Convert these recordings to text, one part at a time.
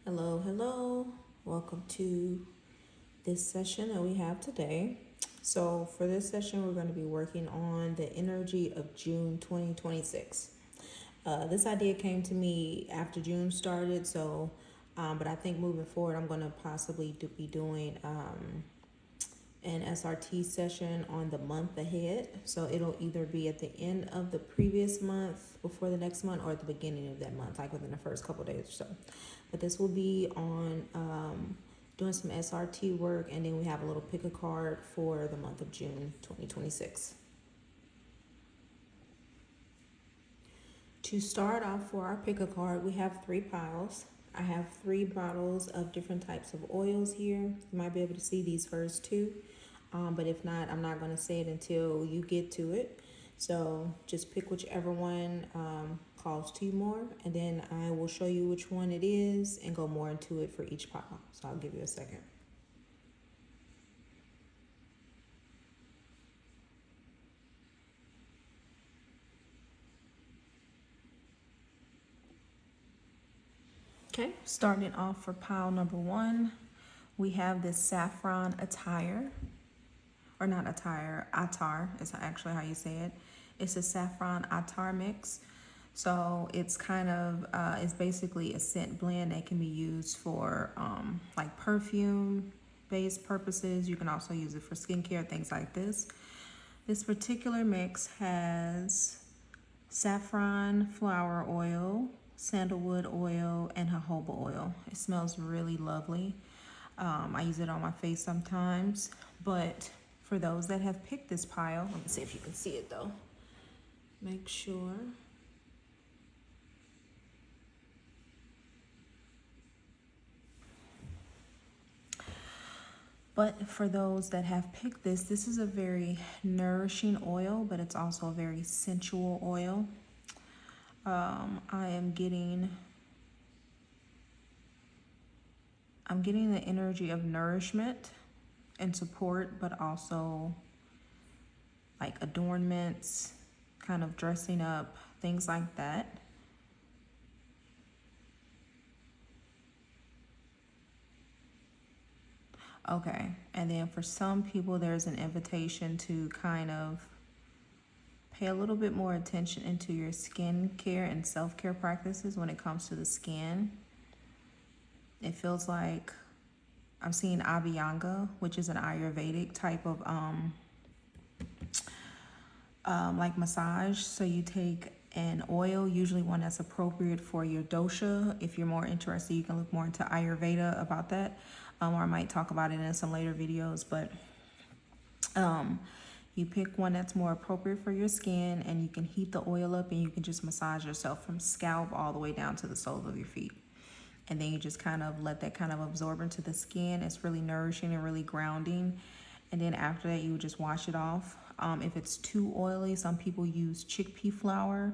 Hello, hello. Welcome to this session that we have today. So, for this session, we're going to be working on the energy of June 2026. This idea came to me after June started, but I think moving forward, I'm going to possibly be doing an SRT session on the month ahead. So it'll either be at the end of the previous month, before the next month, or at the beginning of that month, like within the first couple of days or so. But this will be on doing some SRT work, and then we have a little pick a card for the month of June 2026. To start off for our pick a card, we have 3 piles. I have 3 bottles of different types of oils here. You might be able to see these first 2. But if not, I'm not going to say it until you get to it. So just pick whichever one calls to you more, and then I will show you which one it is and go more into it for each pile. So I'll give you a second. Okay, starting off for pile number 1, we have this saffron attire. Or not attire, attar is actually how you say it. It's a saffron attar mix. So it's kind of, it's basically a scent blend that can be used for like perfume based purposes. You can also use it for skincare, things like this. This particular mix has saffron flower oil, sandalwood oil, and jojoba oil. It smells really lovely. I use it on my face sometimes, but for those that have picked this pile, let me see if you can see it though. Make sure. But for those that have picked this is a very nourishing oil, but it's also a very sensual oil. I'm getting the energy of nourishment and support, but also like adornments, kind of dressing up, things like that. Okay, and then for some people, there's an invitation to kind of pay a little bit more attention into your skin care and self-care practices when it comes to the skin. It feels like I'm seeing Abhyanga, which is an Ayurvedic type of like massage. So you take an oil, usually one that's appropriate for your dosha. If you're more interested, you can look more into Ayurveda about that, or I might talk about it in some later videos. But you pick one that's more appropriate for your skin, and you can heat the oil up, and you can just massage yourself from scalp all the way down to the soles of your feet. And then you just kind of let that kind of absorb into the skin. It's really nourishing and really grounding. And then after that, you would just wash it off. If it's too oily, some people use chickpea flour,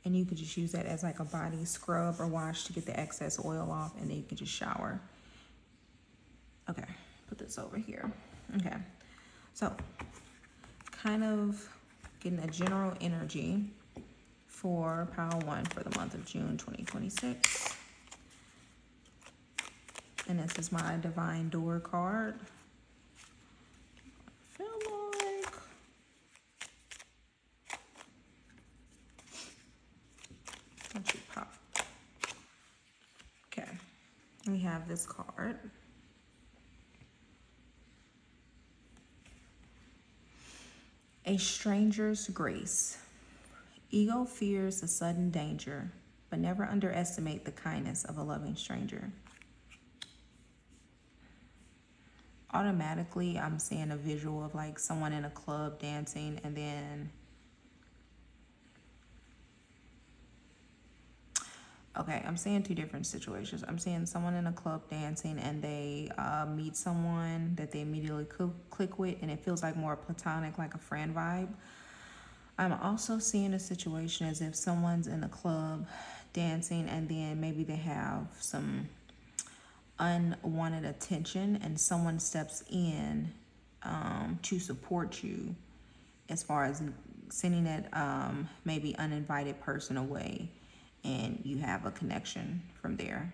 and you could just use that as like a body scrub or wash to get the excess oil off, and then you can just shower. Okay, put this over here. Okay, so kind of getting a general energy for pile 1 for the month of June 2026. And this is my Divine Door card. I feel like let you pop. Okay, we have this card. A stranger's grace. Ego fears the sudden danger, but never underestimate the kindness of a loving stranger. Automatically, I'm seeing a visual of like someone in a club dancing, and then okay, I'm seeing 2 different situations. I'm seeing someone in a club dancing, and they meet someone that they immediately click with, and it feels like more platonic, like a friend vibe. I'm also seeing a situation as if someone's in a club dancing, and then maybe they have some unwanted attention, and someone steps in to support you as far as sending that maybe uninvited person away, and you have a connection from there.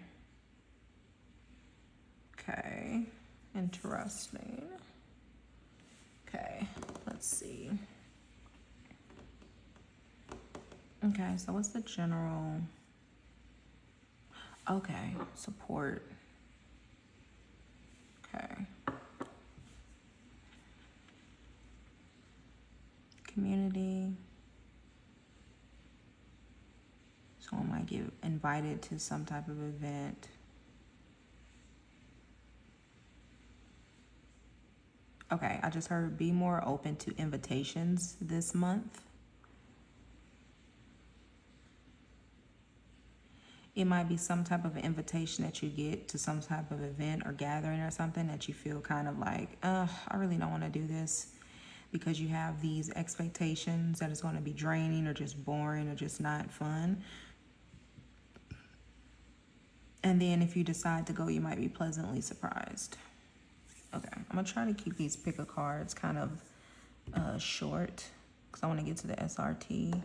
Okay, interesting. Okay, let's see. Okay, so what's the general? Okay, support. Okay. Community. Someone might get invited to some type of event. Okay, I just heard be more open to invitations this month. It might be some type of invitation that you get to some type of event or gathering or something that you feel kind of like, I really don't want to do this, because you have these expectations that it's going to be draining or just boring or just not fun. And then if you decide to go, you might be pleasantly surprised. Okay, I'm going to try to keep these pick a cards kind of short, because I want to get to the SRT.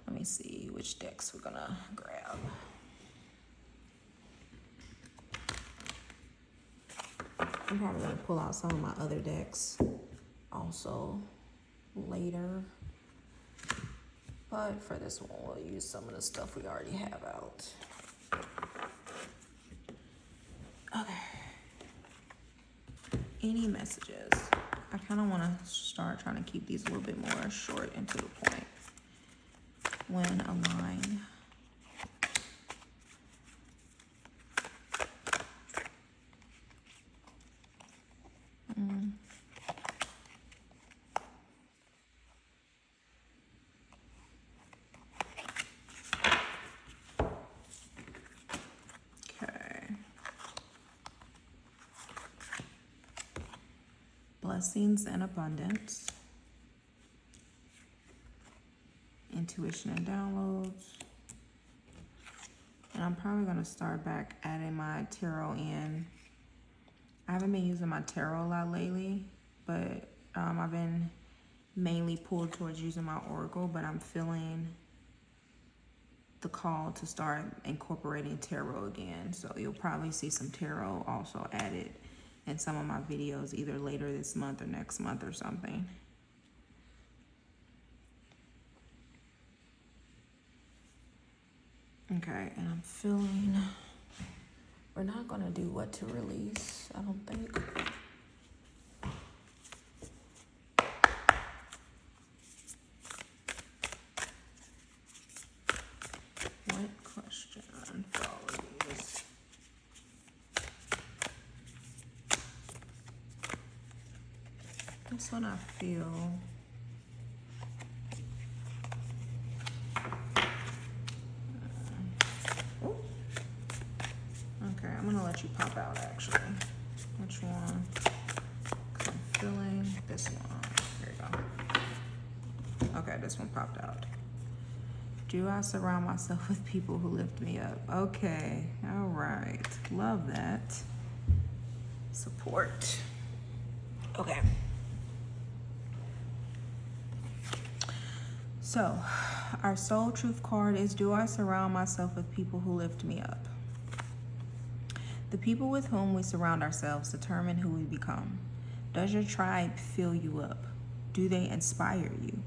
Let me see which decks we're going to grab. I'm probably going to pull out some of my other decks also later. But for this one, we'll use some of the stuff we already have out. Okay. Any messages? I kind of want to start trying to keep these a little bit more short and to the point. When aligned. Okay. Blessings and abundance. Intuition and downloads. And I'm probably going to start back adding my tarot in. I haven't been using my tarot a lot lately, but I've been mainly pulled towards using my oracle, but I'm feeling the call to start incorporating tarot again. So you'll probably see some tarot also added in some of my videos, either later this month or next month or something. Okay, and I'm feeling we're not gonna do what to release, I don't think. What question for all of these? This one I feel. Okay, I'm gonna let you pop out actually. Which one? I'm feeling this one. Here you go. Okay, this one popped out. Do I surround myself with people who lift me up? Okay, all right. Love that. Support. Okay. So, our soul truth card is, do I surround myself with people who lift me up? The people with whom we surround ourselves determine who we become. Does your tribe fill you up? Do they inspire you?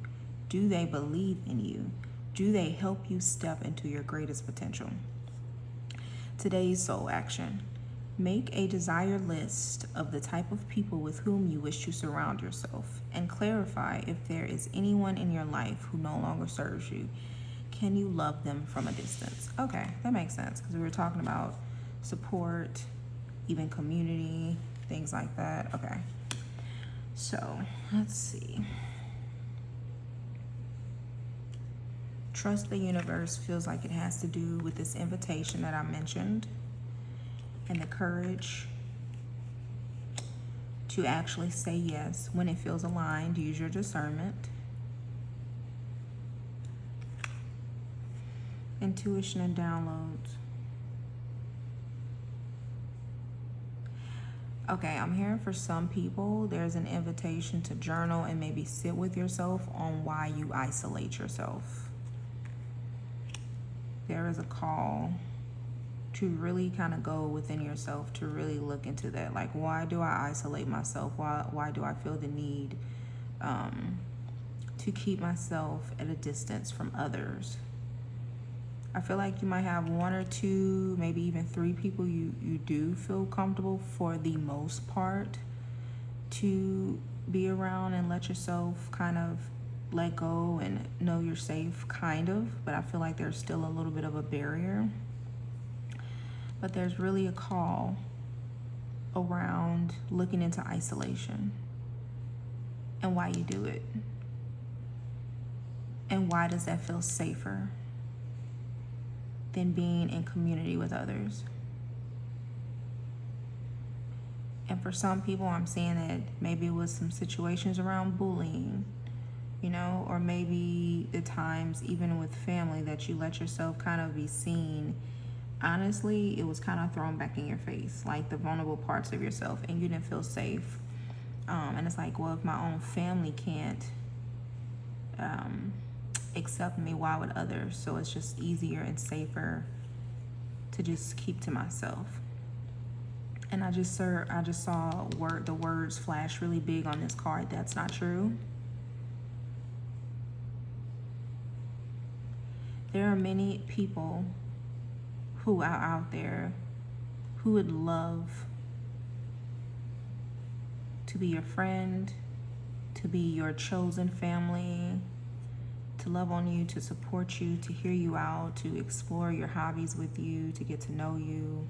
Do they believe in you? Do they help you step into your greatest potential? Today's soul action. Make a desired list of the type of people with whom you wish to surround yourself, and clarify if there is anyone in your life who no longer serves you. Can you love them from a distance? Okay, that makes sense, because we were talking about support, even community, things like that. Okay, so let's see. Trust the universe feels like it has to do with this invitation that I mentioned, and the courage to actually say yes when it feels aligned. Use your discernment. Intuition and downloads. Okay, I'm hearing for some people, there's an invitation to journal and maybe sit with yourself on why you isolate yourself. There is a call to really kind of go within yourself, to really look into that. Like, why do I isolate myself? Why do I feel the need to keep myself at a distance from others? I feel like you might have one or two, maybe even three people you do feel comfortable for the most part to be around and let yourself kind of let go and know you're safe, kind of. But I feel like there's still a little bit of a barrier. But there's really a call around looking into isolation and why you do it. And why does that feel safer than being in community with others? And for some people, I'm seeing that maybe it was some situations around bullying, you know, or maybe the times even with family that you let yourself kind of be seen. Honestly, it was kind of thrown back in your face, like the vulnerable parts of yourself, and you didn't feel safe. And it's like, well, if my own family can't accept me, why would others? So it's just easier and safer to just keep to myself. And I just saw the words flash really big on this card. That's not true. There are many people who are out there who would love to be your friend, to be your chosen family, to love on you, to support you, to hear you out, to explore your hobbies with you, to get to know you,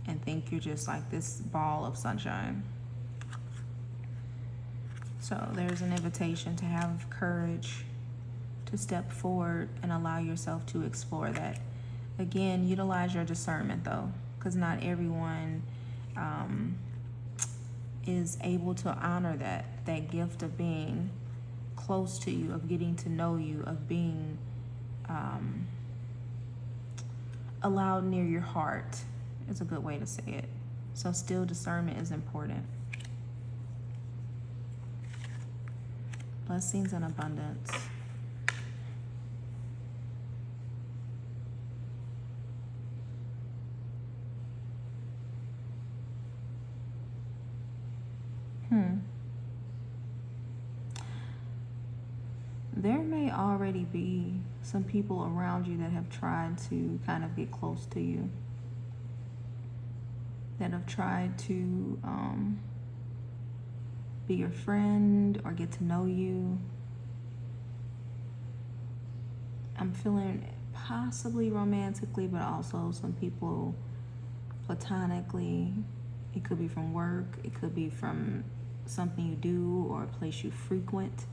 and think you're just like this ball of sunshine. So there's an invitation to have courage to step forward and allow yourself to explore that. Again, utilize your discernment though, because not everyone is able to honor that gift of being close to you, of getting to know you, of being allowed near your heart is a good way to say it. So still, discernment is important. Blessings and abundance. There may already be some people around you that have tried to kind of get close to you, that have tried to be your friend or get to know you. I'm feeling possibly romantically, but also some people platonically. It could be from work, it could be from something you do or a place you frequent.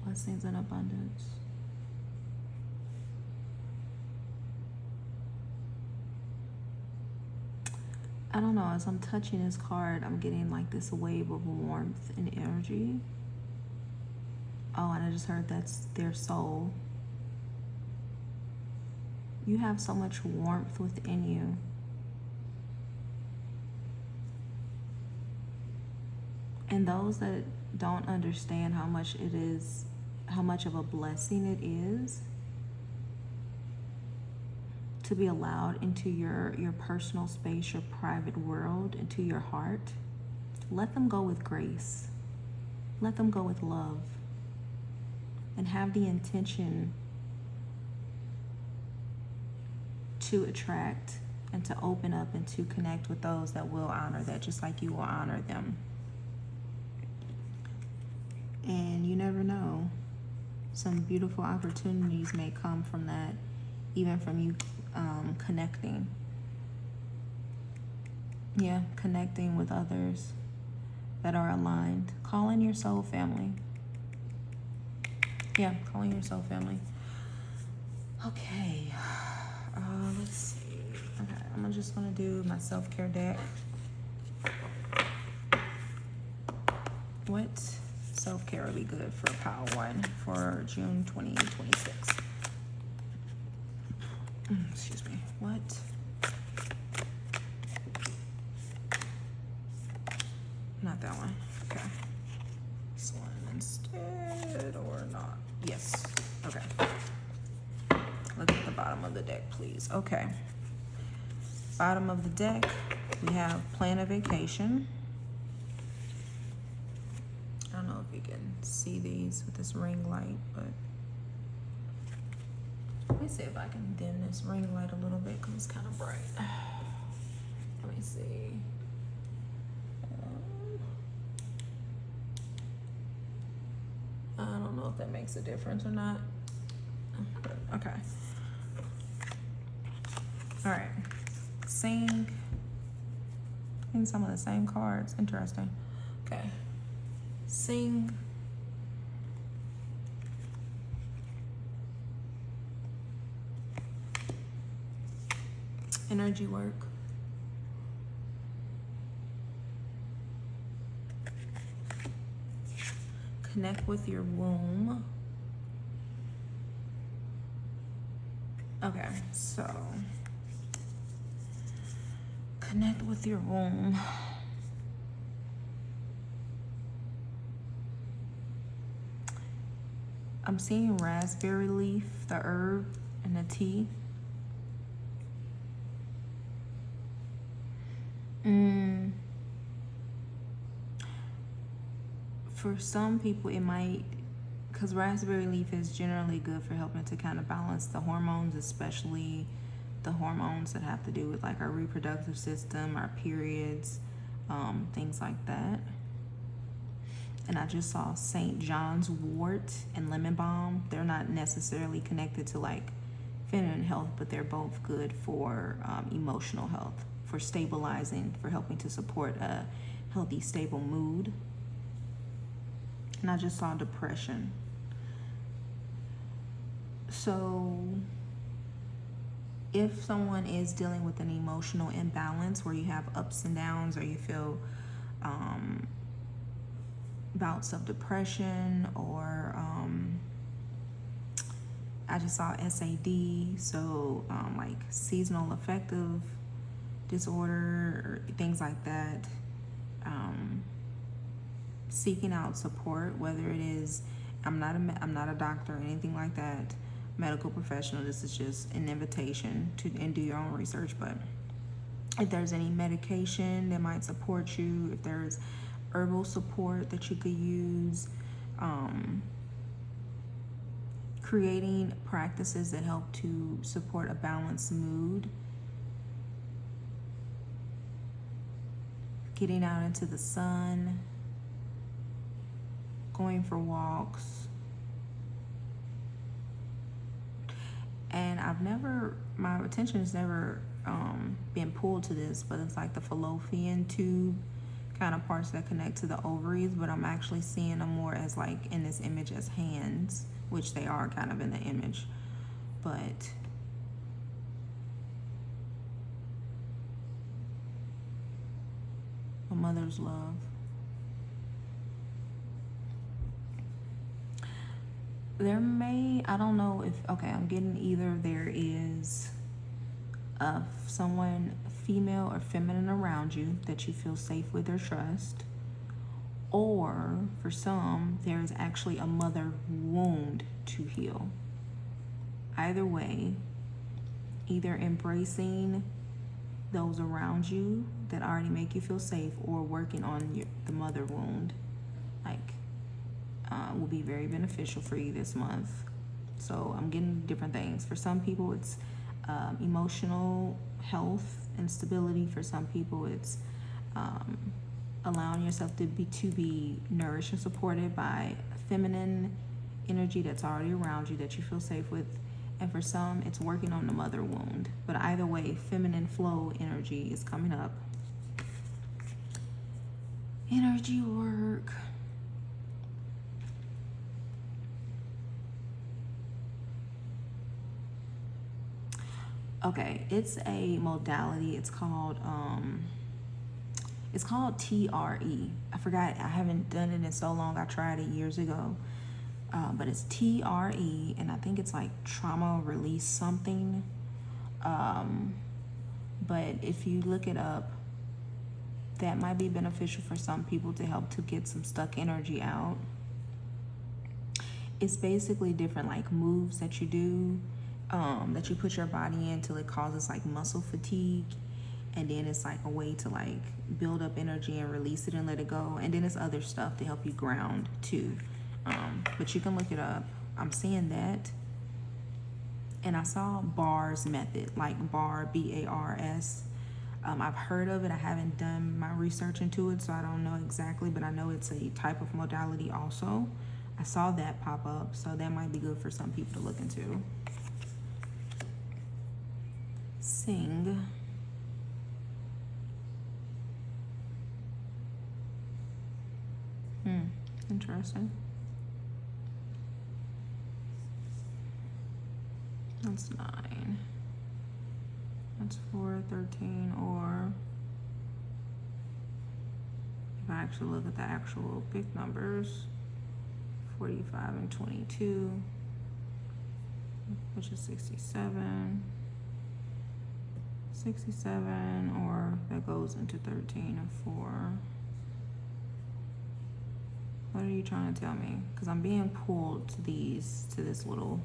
Blessings and abundance. I don't know, as I'm touching this card, I'm getting like this wave of warmth and energy. Oh, and I just heard that's their soul. You have so much warmth within you. And those that don't understand how much it is, how much of a blessing it is to be allowed into your personal space, your private world, into your heart, let them go with grace. Let them go with love. And have the intention to attract and to open up and to connect with those that will honor that, just like you will honor them. And you never know, some beautiful opportunities may come from that, even from you connecting. Yeah, connecting with others that are aligned. Call in your soul family. Yeah, call in your soul family. Okay, let's see. Okay, I'm just gonna do my self-care deck. What self-care will be good for pile 1 for June 2026? Excuse me. What? Not that one. Okay. the deck, please. Okay. Bottom of the deck, we have plan a vacation. I don't know if you can see these with this ring light, but let me see if I can dim this ring light a little bit because it's kind of bright. Let me see. I don't know if that makes a difference or not. Okay. All right. Sing. I think some of the same cards. Interesting. Okay. Sing. Energy work. Connect with your womb. Okay, so connect with your womb. I'm seeing raspberry leaf, the herb, and the tea. For some people, it might, because raspberry leaf is generally good for helping to kind of balance the hormones, especially the hormones that have to do with like our reproductive system, our periods, things like that. And I just saw St. John's wort and lemon balm. They're not necessarily connected to like feminine health, but they're both good for emotional health, for stabilizing, for helping to support a healthy, stable mood. And I just saw depression. So if someone is dealing with an emotional imbalance where you have ups and downs, or you feel bouts of depression, or I just saw SAD, so like seasonal affective disorder, or things like that. Seeking out support, whether it is, I'm not a doctor or anything like that, medical professional. This is just an invitation to and do your own research. But if there's any medication that might support you, if there's herbal support that you could use, creating practices that help to support a balanced mood, getting out into the sun, going for walks. And my attention has never been pulled to this, but it's like the fallopian tube kind of parts that connect to the ovaries, but I'm actually seeing them more as like in this image as hands, which they are kind of in the image. But a mother's love. There may, I don't know if, okay, I'm getting either there is someone female or feminine around you that you feel safe with or trust, or for some, there's actually a mother wound to heal. Either way, either embracing those around you that already make you feel safe, or working on the mother wound, will be very beneficial for you this month. So I'm getting different things. For some people, it's emotional health and stability. For some people, it's allowing yourself to be nourished and supported by feminine energy that's already around you that you feel safe with. And for some, it's working on the mother wound. But either way, feminine flow energy is coming up. Energy work. Okay, it's a modality. It's called TRE. I forgot. I haven't done it in so long. I tried it years ago. But it's TRE, and I think it's like trauma release something. But if you look it up, that might be beneficial for some people to help to get some stuck energy out. It's basically different like moves that you do that you put your body in till it causes like muscle fatigue, and then it's like a way to like build up energy and release it and let it go. And then it's other stuff to help you ground too, but you can look it up. I'm seeing that, and I saw bars method, like bar, BARS. I've heard of it. I haven't done my research into it, so I don't know exactly, but I know it's a type of modality also. I saw that pop up, so that might be good for some people to look into. Sing. Interesting. That's 9. That's 4, 13, or if I actually look at the actual big numbers, 45 and 22, which is 67. 67, or that goes into 13 and 4. What are you trying to tell me? Because I'm being pulled to this little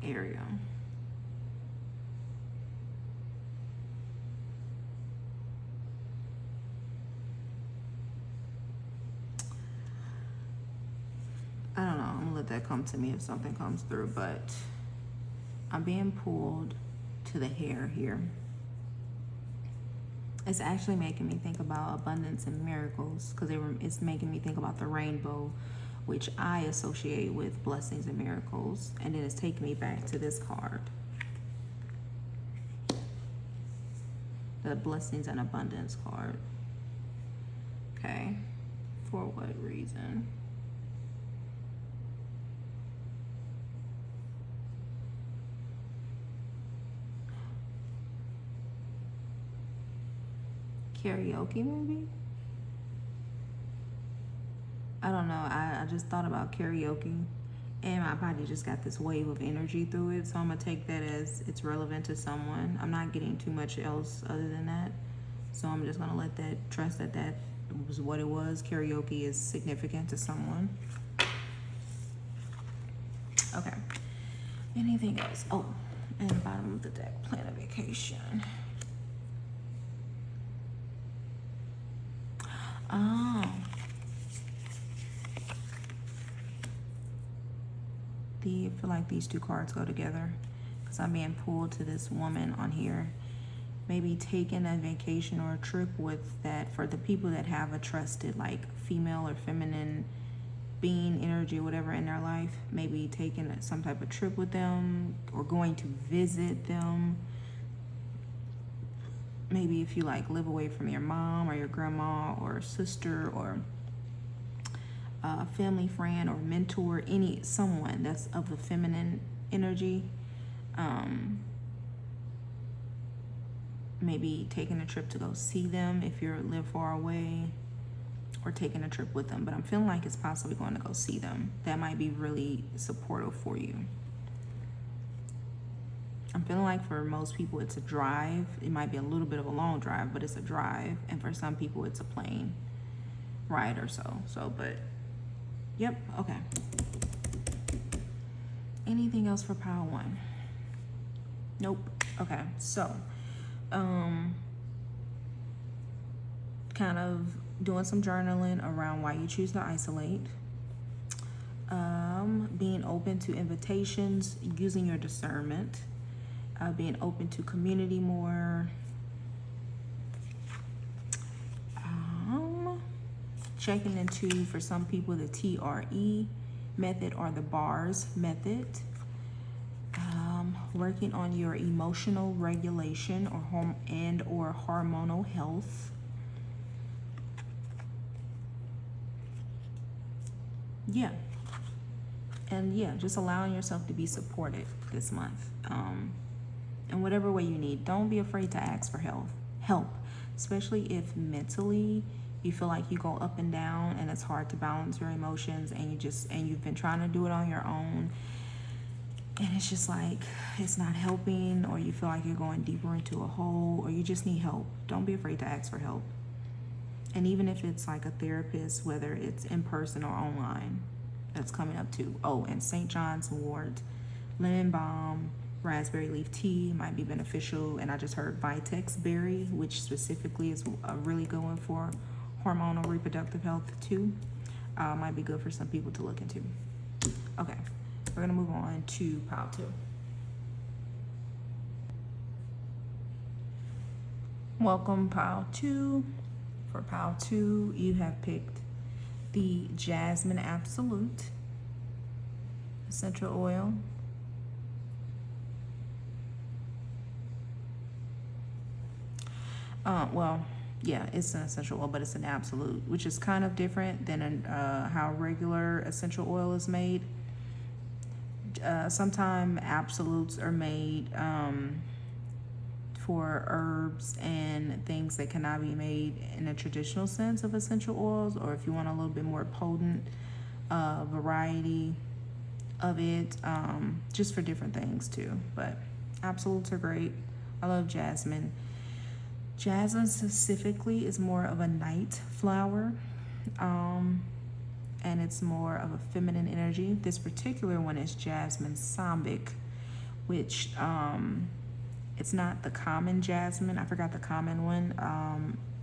area. I don't know. I'm gonna let that come to me if something comes through, but I'm being pulled to the hair here. It's actually making me think about abundance and miracles, because it's making me think about the rainbow, which I associate with blessings and miracles. And then it's taking me back to this card, the blessings and abundance card. Okay, for what reason? Karaoke, maybe? I don't know. I just thought about karaoke, and my body just got this wave of energy through it, so I'm gonna take that as it's relevant to someone. I'm not getting too much else other than that, so I'm just gonna trust that was what it was. Karaoke is significant to someone. Okay. Anything else? Oh, and the bottom of the deck, plan a vacation. Oh. I feel like these two cards go together, because I'm being pulled to this woman on here. Maybe taking a vacation or a trip with that, for the people that have a trusted like female or feminine being, energy, whatever in their life. Maybe taking some type of trip with them, or going to visit them. Maybe if you like live away from your mom or your grandma or sister, or a family friend or mentor, someone that's of the feminine energy. Maybe taking a trip to go see them if you live far away, or taking a trip with them. But I'm feeling like it's possibly going to go see them. That might be really supportive for you. I'm feeling like for most people it's a drive. It might be a little bit of a long drive, but it's a drive. And for some people it's a plane ride or so. But yep, okay. Anything else for pile 1? Nope. Okay, so kind of doing some journaling around why you choose to isolate. Being open to invitations, using your discernment. Being open to community more. Checking into, for some people, the TRE method or the bars method. Working on your emotional regulation or hormonal health. Yeah. And yeah, just allowing yourself to be supported this month. In whatever way you need. Don't be afraid to ask for help, especially if mentally you feel like you go up and down and it's hard to balance your emotions, and you've been trying to do it on your own, and it's just like it's not helping, or you feel like you're going deeper into a hole, or you just need help. Don't be afraid to ask for help. And even if it's like a therapist, whether it's in person or online, that's coming up too. Oh, and St. John's wort, lemon balm, Raspberry leaf tea might be beneficial. And I just heard Vitex berry, which specifically is a really good one for hormonal reproductive health too. Might be good for some people to look into. Okay, we're gonna move on to pile 2. Welcome, pile 2. For pile 2, you have picked the Jasmine Absolute essential oil. Well, yeah, it's an essential oil, but it's an absolute, which is kind of different than how regular essential oil is made. Sometimes absolutes are made for herbs and things that cannot be made in a traditional sense of essential oils, or if you want a little bit more potent variety of it, just for different things too. But absolutes are great. I love jasmine. Jasmine specifically is more of a night flower, and it's more of a feminine energy. This particular one is jasmine sambic, which it's not the common jasmine. I forgot the common one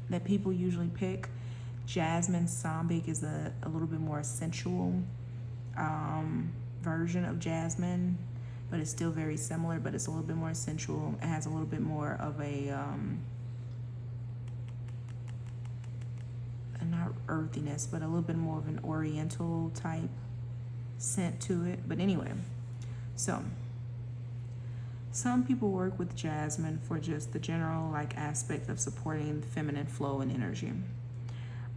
that people usually pick. Jasmine sambic is a little bit more sensual version of jasmine, but it's still very similar, but it's a little bit more sensual. It has a little bit more of a not earthiness, but a little bit more of an oriental type scent to it. But anyway, so some people work with jasmine for just the general aspect of supporting the feminine flow and energy.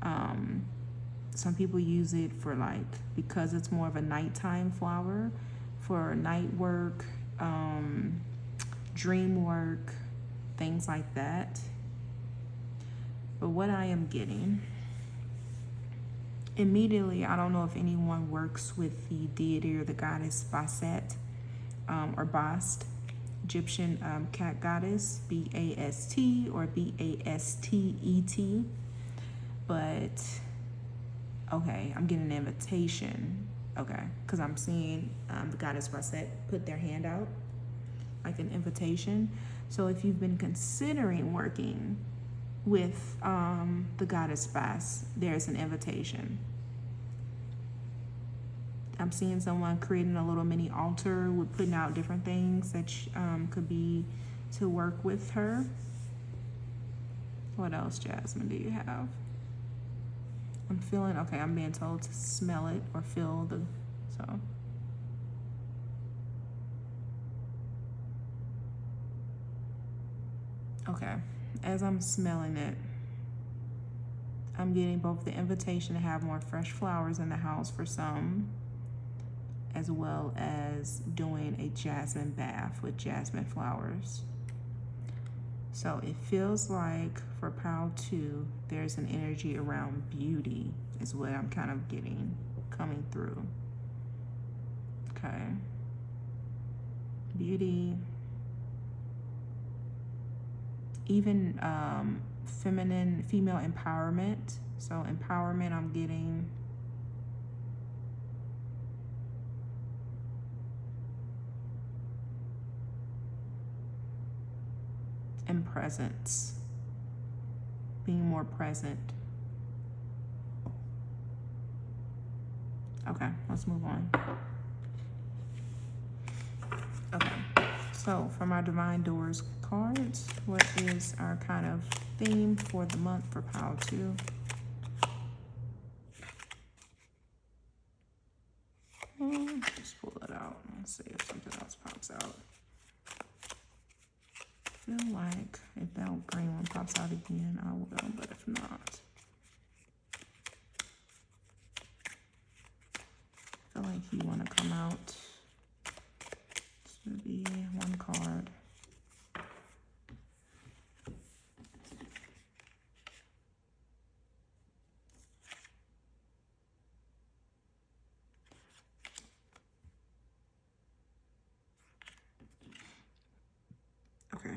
Some people use it for because it's more of a nighttime flower, for night work, dream work, things like that. But what I am getting immediately, I don't know if anyone works with the deity or the goddess Bastet or Bast, Egyptian cat goddess, B-A-S-T or B-A-S-T-E-T. But okay, I'm getting an invitation. Okay, because I'm seeing the goddess Bastet put their hand out like an invitation. So if you've been considering working with the goddess Bast, there's an invitation. I'm seeing someone creating a little mini altar with putting out different things that could be to work with her. What else, Jasmine, do you have? I'm feeling, okay, I'm being told to smell it or feel the, so. Okay, as I'm smelling it, I'm getting both the invitation to have more fresh flowers in the house for some, as well as doing a jasmine bath with jasmine flowers. So it feels like for pile 2, there's an energy around beauty is what I'm kind of getting coming through. Okay. Beauty. Even feminine, female empowerment. So empowerment, I'm getting and presence, being more present. Okay, let's move on. Okay, so from our Divine Doors cards, what is our kind of theme for the month for pile 2? Just pull it out and see if something else pops out. I feel like if that green one pops out again, I will, but if not, I feel like you want to come out. This would be one card. Okay.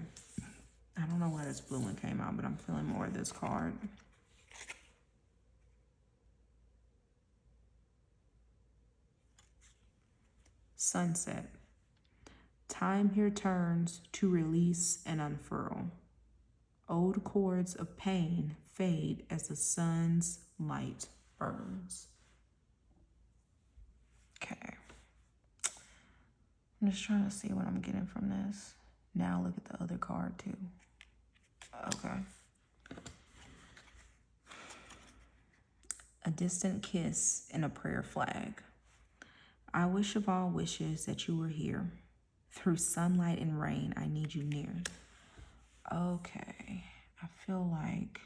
I don't know why this blue one came out, but I'm feeling more of this card. Sunset. time here turns to release and unfurl. Old cords of pain fade as the sun's light burns. Okay. I'm just trying to see what I'm getting from this. Now look at the other card too. Okay. A distant kiss and a prayer flag. I wish of all wishes that you were here. Through sunlight and rain, I need you near. Okay. I feel like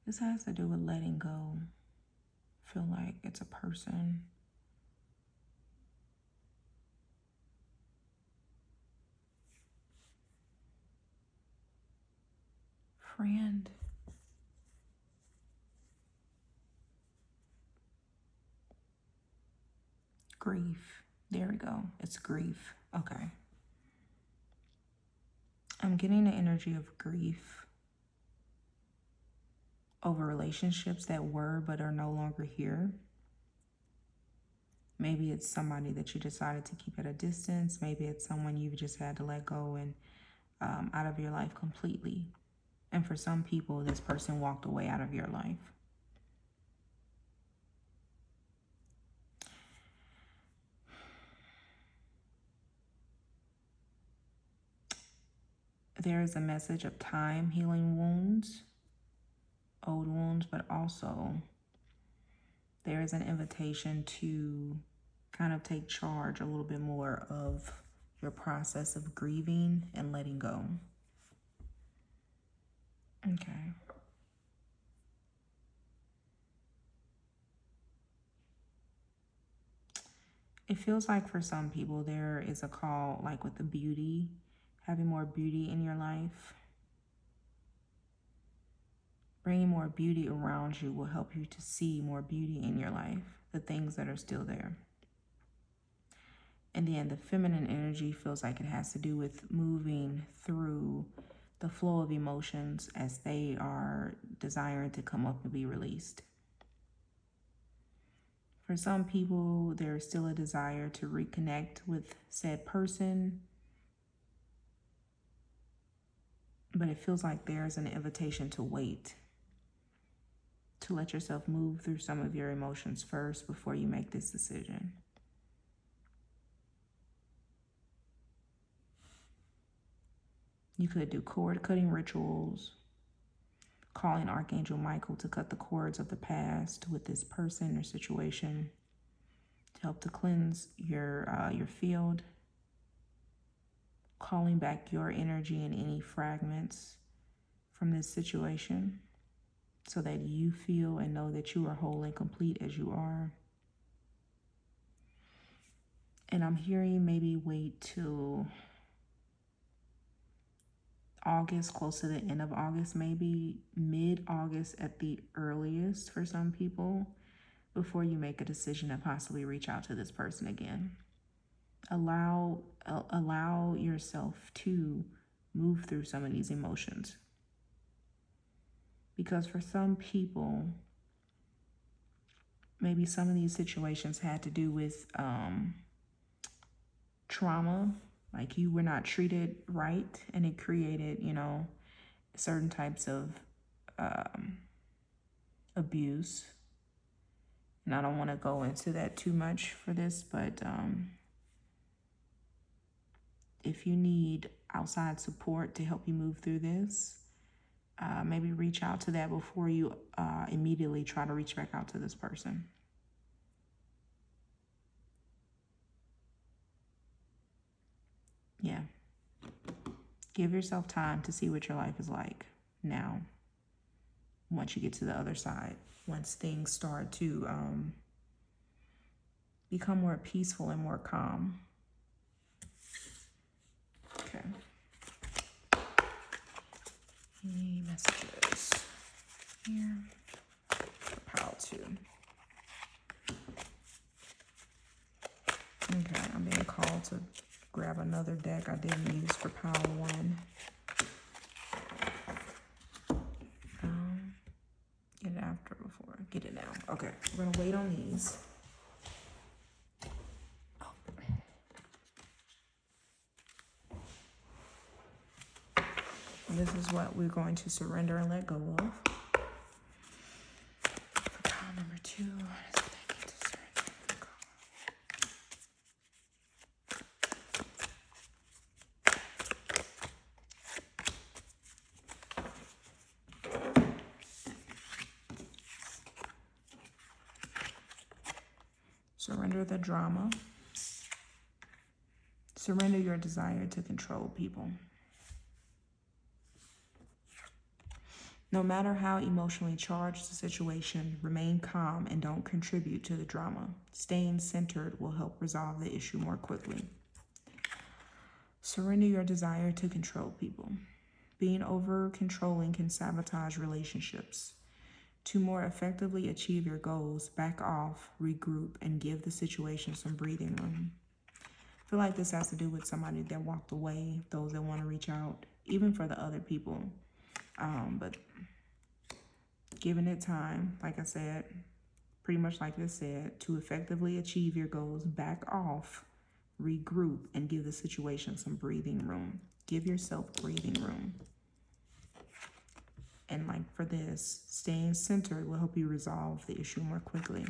this has to do with letting go. I feel like it's a person. Friend. Grief. There we go. It's grief. Okay. I'm getting the energy of grief over relationships that were but are no longer here. Maybe it's somebody that you decided to keep at a distance. Maybe it's someone you've just had to let go and out of your life completely. And for some people, this person walked away out of your life. There is a message of time healing wounds, old wounds, but also there is an invitation to kind of take charge a little bit more of your process of grieving and letting go. Okay. It feels like for some people there is a call, like with the beauty, having more beauty in your life. Bringing more beauty around you will help you to see more beauty in your life, the things that are still there. And then the feminine energy feels like it has to do with moving through the flow of emotions as they are desiring to come up and be released. For some people, there is still a desire to reconnect with said person, but it feels like there's an invitation to wait, to let yourself move through some of your emotions first before you make this decision. You could do cord cutting rituals, calling Archangel Michael to cut the cords of the past with this person or situation to help to cleanse your field, calling back your energy and any fragments from this situation so that you feel and know that you are whole and complete as you are. And I'm hearing maybe wait till August, close to the end of August, maybe mid-August at the earliest for some people, before you make a decision to possibly reach out to this person again. Allow yourself to move through some of these emotions. Because for some people, maybe some of these situations had to do with trauma, like you were not treated right, and it created, certain types of abuse. And I don't want to go into that too much for this, but if you need outside support to help you move through this, maybe reach out to that before you immediately try to reach back out to this person. Yeah. Give yourself time to see what your life is like now, once you get to the other side, once things start to become more peaceful and more calm. Okay. Any messages here for pile 2? Okay, I'm being called to grab another deck I didn't use for pile 1. Get We're gonna wait on these. And this is what we're going to surrender and let go of. For pile number 2, what is it they need to surrender and let go of? Surrender the drama. Surrender your desire to control people. No matter how emotionally charged the situation, remain calm and don't contribute to the drama. Staying centered will help resolve the issue more quickly. Surrender your desire to control people. Being over-controlling can sabotage relationships. To more effectively achieve your goals, back off, regroup, and give the situation some breathing room. I feel like this has to do with somebody that walked away, those that want to reach out, even for the other people. But giving it time, like I said, pretty much like this said, to effectively achieve your goals, back off, regroup, and give the situation some breathing room. Give yourself breathing room. And like for this, staying centered will help you resolve the issue more quickly.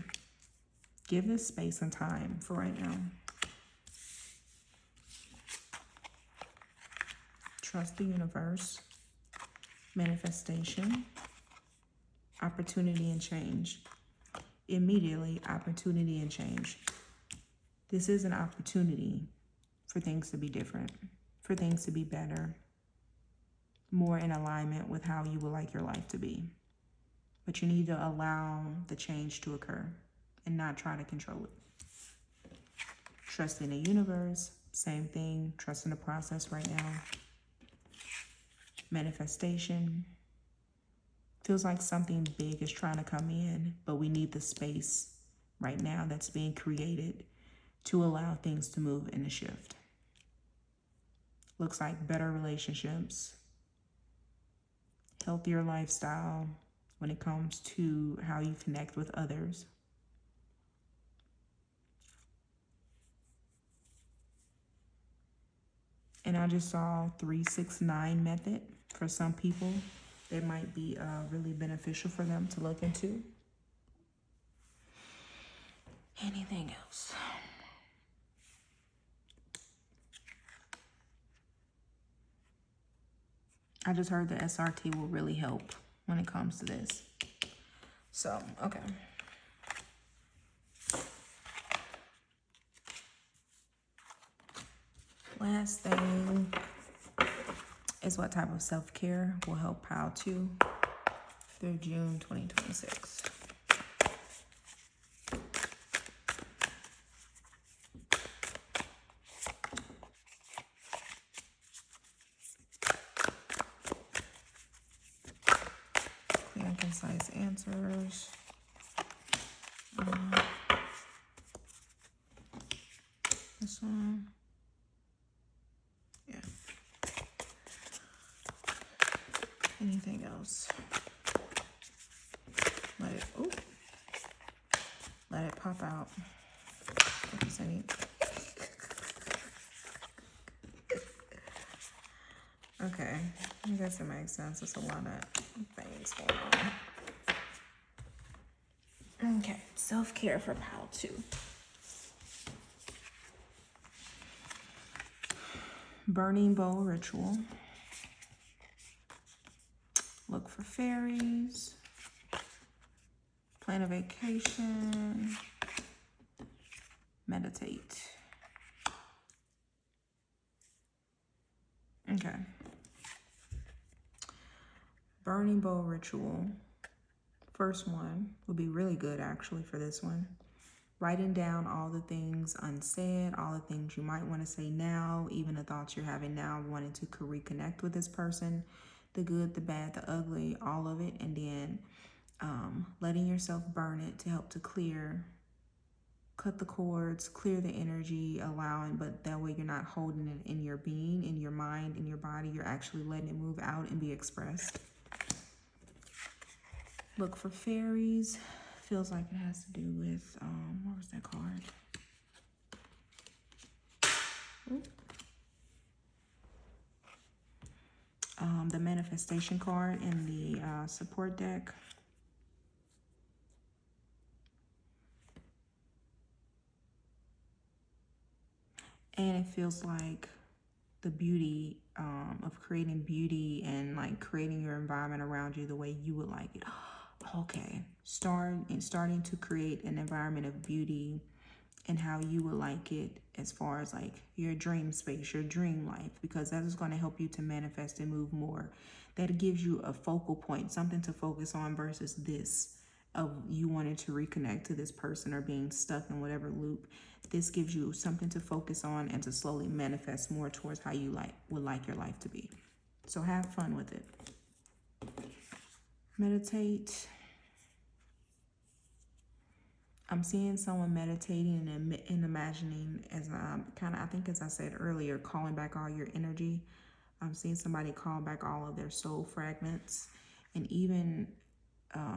Give this space and time for right now. Trust the universe. Manifestation. Opportunity and change. Immediately, opportunity and change. This is an opportunity for things to be different, for things to be better, more in alignment with how you would like your life to be. But you need to allow the change to occur and not try to control it. Trust in the universe, same thing. Trust in the process right now. Manifestation. Feels like something big is trying to come in, but we need the space right now that's being created to allow things to move and to shift. Looks like better relationships, healthier lifestyle when it comes to how you connect with others. And I just saw 369 method for some people. It might be really beneficial for them to look into. Anything else? I just heard the SRT will really help when it comes to this. So, okay. Last thing is what type of self-care will help pile 2 through June 2026. Clear and concise answers. This one. Yeah. Anything else? Let it pop out. What does I need? Okay, I guess it makes sense. It's a lot of things going on. Okay, self-care for pile 2. Burning bowl ritual. Look for fairies. Plan a vacation. Meditate. Okay. Burning bowl ritual. First one would be really good actually for this one. Writing down all the things unsaid, all the things you might want to say now, even the thoughts you're having now, wanting to reconnect with this person, the good, the bad, the ugly, all of it, and then letting yourself burn it to help to cut the cords, clear the energy, allowing, but that way you're not holding it in your being, in your mind, in your body. You're actually letting it move out and be expressed. Look for fairies. Feels like it has to do with, what was that card? The manifestation card in the support deck. And it feels like the beauty of creating beauty and like creating your environment around you the way you would like it. Okay, starting to create an environment of beauty and how you would like it as far as like your dream space, your dream life, because that is going to help you to manifest and move more. That gives you a focal point, something to focus on versus this of you wanting to reconnect to this person or being stuck in whatever loop. This gives you something to focus on and to slowly manifest more towards how you would like your life to be. So have fun with it. Meditate. I'm seeing someone meditating and imagining as I think as I said earlier, calling back all your energy. I'm seeing somebody call back all of their soul fragments and even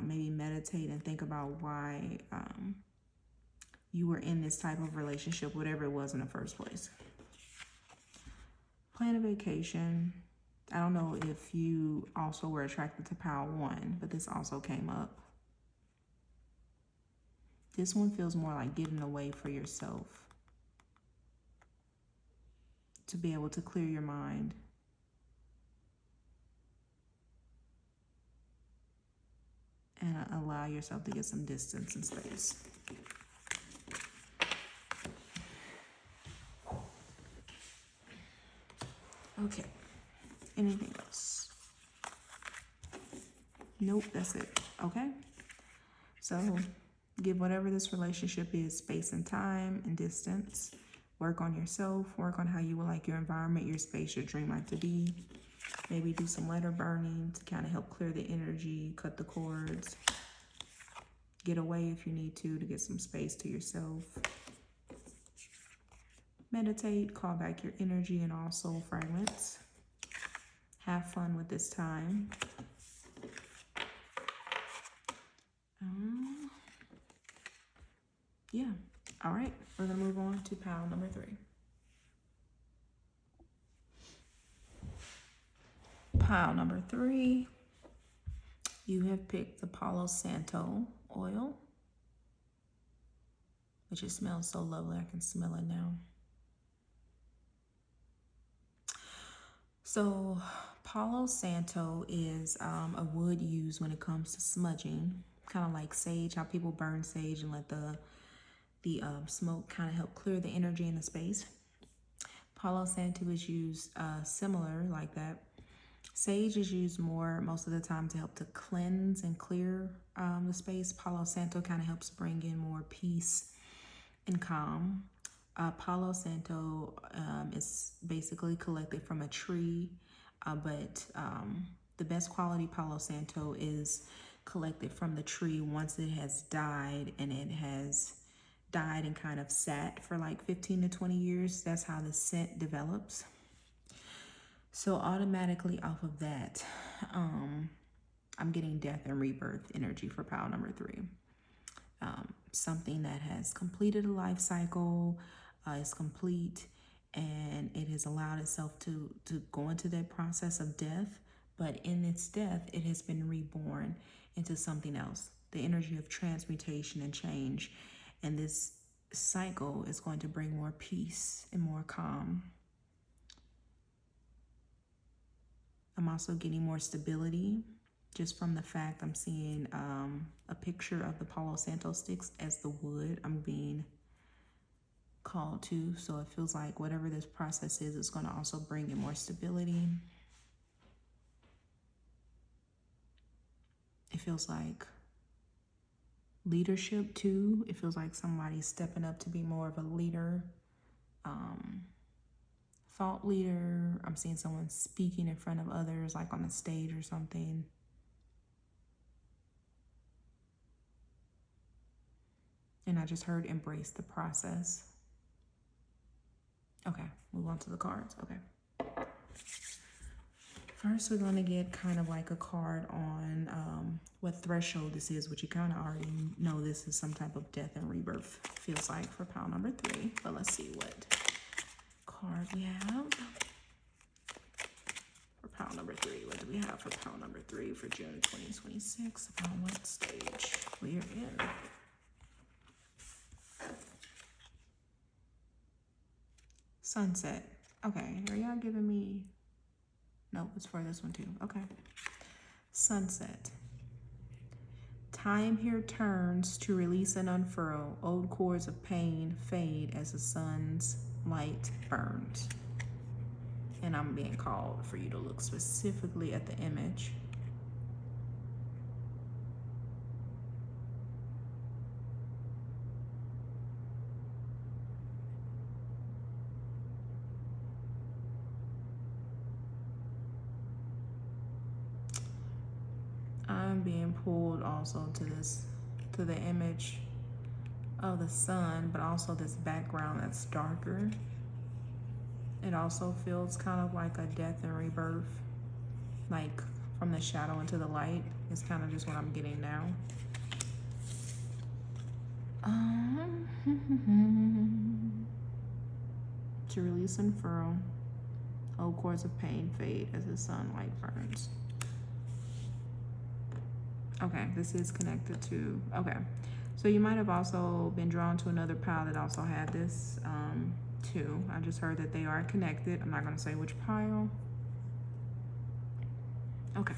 maybe meditate and think about why you were in this type of relationship, whatever it was in the first place. Plan a vacation. I don't know if you also were attracted to Pile 1, but this also came up. This one feels more like getting away for yourself. To be able to clear your mind. And allow yourself to get some distance and space. Okay. Anything else? Nope, that's it. Okay. So give whatever this relationship is space and time and distance. Work on yourself. Work on how you would like your environment, your space, your dream life to be. Maybe do some letter burning to kind of help clear the energy, cut the cords. Get away if you need to get some space to yourself. Meditate, call back your energy and all soul fragments. Have fun with this time. Yeah. All right. We're going to move on to pile number 3. Pile number 3. You have picked the Palo Santo oil, which it smells so lovely. I can smell it now. So Palo Santo is a wood used when it comes to smudging, kind of like sage, how people burn sage and let the smoke kind of help clear the energy in the space. Palo Santo is used similar like that. Sage is used most of the time to help to cleanse and clear the space. Palo Santo kind of helps bring in more peace and calm. Palo Santo is basically collected from a tree, but the best quality Palo Santo is collected from the tree once it has died, and it has died and kind of sat for like 15 to 20 years. That's how the scent develops. So automatically off of that, I'm getting death and rebirth energy for pile number 3. Something that has completed a life cycle, is complete, and it has allowed itself to go into that process of death. But in its death, it has been reborn into something else. The energy of transmutation and change. And this cycle is going to bring more peace and more calm. I'm also getting more stability just from the fact I'm seeing a picture of the Palo Santo sticks as the wood I'm being called to. So it feels like whatever this process is, it's going to also bring in more stability. It feels like leadership too. It feels like somebody's stepping up to be more of a leader. Thought leader. I'm seeing someone speaking in front of others, like on a stage or something. And I just heard embrace the process. Okay, move on to the cards. Okay. First, we're going to get kind of like a card on what threshold this is, which you kind of already know this is some type of death and rebirth, feels like, for pile number 3. But let's see what card we have for pile number 3. What do we have for pile number 3 for June 2026? Upon what stage we are in? Sunset. Okay, are y'all giving me... Nope, it's for this one too. Okay. Sunset. Time here turns to release and unfurl. Old cords of pain fade as the sun's light burns. And I'm being called for you to look specifically at the image. I'm being pulled also to the image of the sun, but also this background that's darker. It also feels kind of like a death and rebirth, like from the shadow into the light is kind of just what I'm getting now. To release and furl, old cords of pain fade as the sunlight burns. Okay, this is connected to, okay. So you might have also been drawn to another pile that also had this too. I just heard that they are connected. I'm not gonna say which pile. Okay.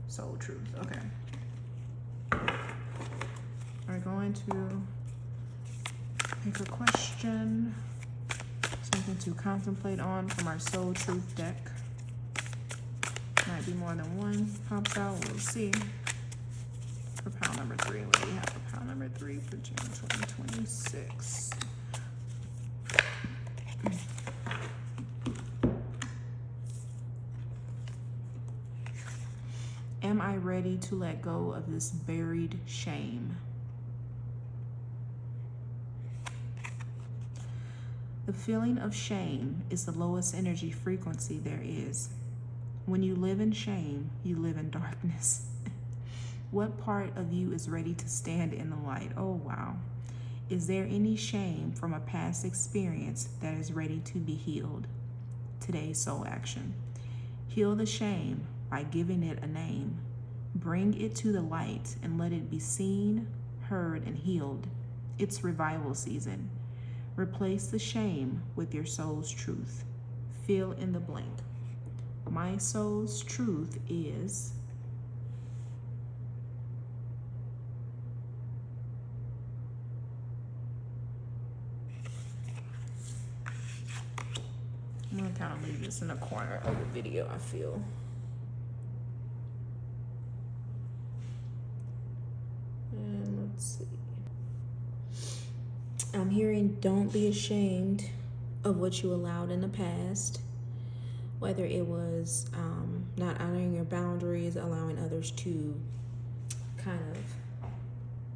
Soul truth, okay. We're going to pick a question, something to contemplate on from our soul truth deck. Might be more than one pops out, we'll see. For pile number 3, what do we have for pile number 3 for June 2026? Am I ready to let go of this buried shame? The feeling of shame is the lowest energy frequency there is. When you live in shame, you live in darkness. What part of you is ready to stand in the light? Oh, wow. Is there any shame from a past experience that is ready to be healed? Today's soul action. Heal the shame by giving it a name. Bring it to the light and let it be seen, heard, and healed. It's revival season. Replace the shame with your soul's truth. Fill in the blank. My soul's truth is... I'm gonna kind of leave this in the corner of the video, I feel. And let's see. I'm hearing, don't be ashamed of what you allowed in the past. Whether it was not honoring your boundaries, allowing others to kind of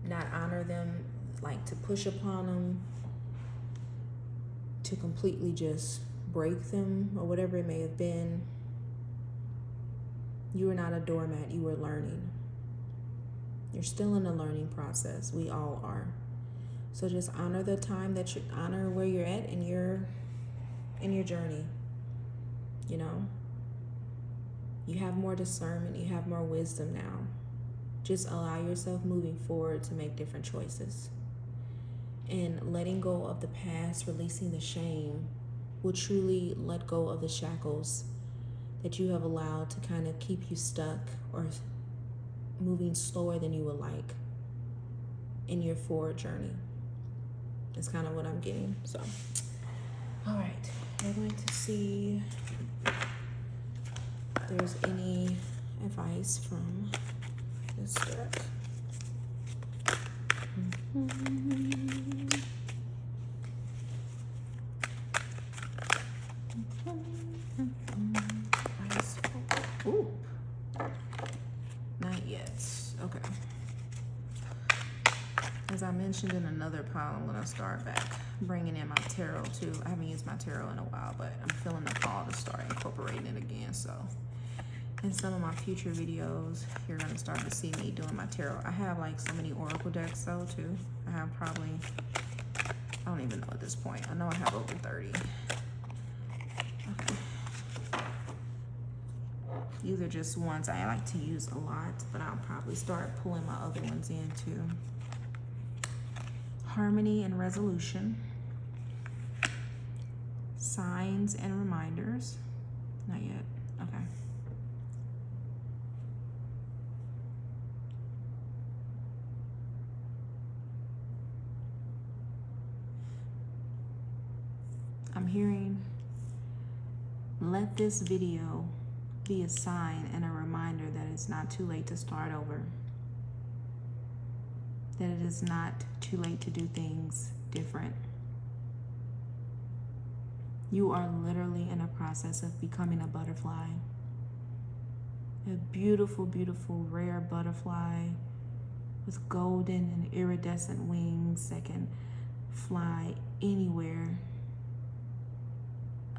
not honor them, like to push upon them, to completely just break them, or whatever it may have been. You were not a doormat, you were learning. You're still in the learning process. We all are. So just honor the time that you honor where you're at in your journey. You know, you have more discernment, you have more wisdom now. Just allow yourself moving forward to make different choices. And letting go of the past, releasing the shame, will truly let go of the shackles that you have allowed to kind of keep you stuck or moving slower than you would like in your forward journey. That's kind of what I'm getting. So, all right, we're going to see if there's any advice from this deck. Ooh, not yet. Okay. As as I mentioned in another pile, I'm gonna start back bringing in my tarot too. I haven't used my tarot in a while, but I'm feeling the call to start incorporating it again. So in some of my future videos, you're gonna start to see me doing my tarot. I have like so many oracle decks though too. I have probably, I don't even know at this point. I know I have over 30. Okay. These are just ones I like to use a lot, but I'll probably start pulling my other ones in too. Harmony and resolution. Signs and reminders. Not yet. Okay. I'm hearing, let this video be a sign and a reminder that it's not too late to start over. That it is not too late to do things different. You are literally in a process of becoming a butterfly. A beautiful, beautiful, rare butterfly with golden and iridescent wings that can fly anywhere.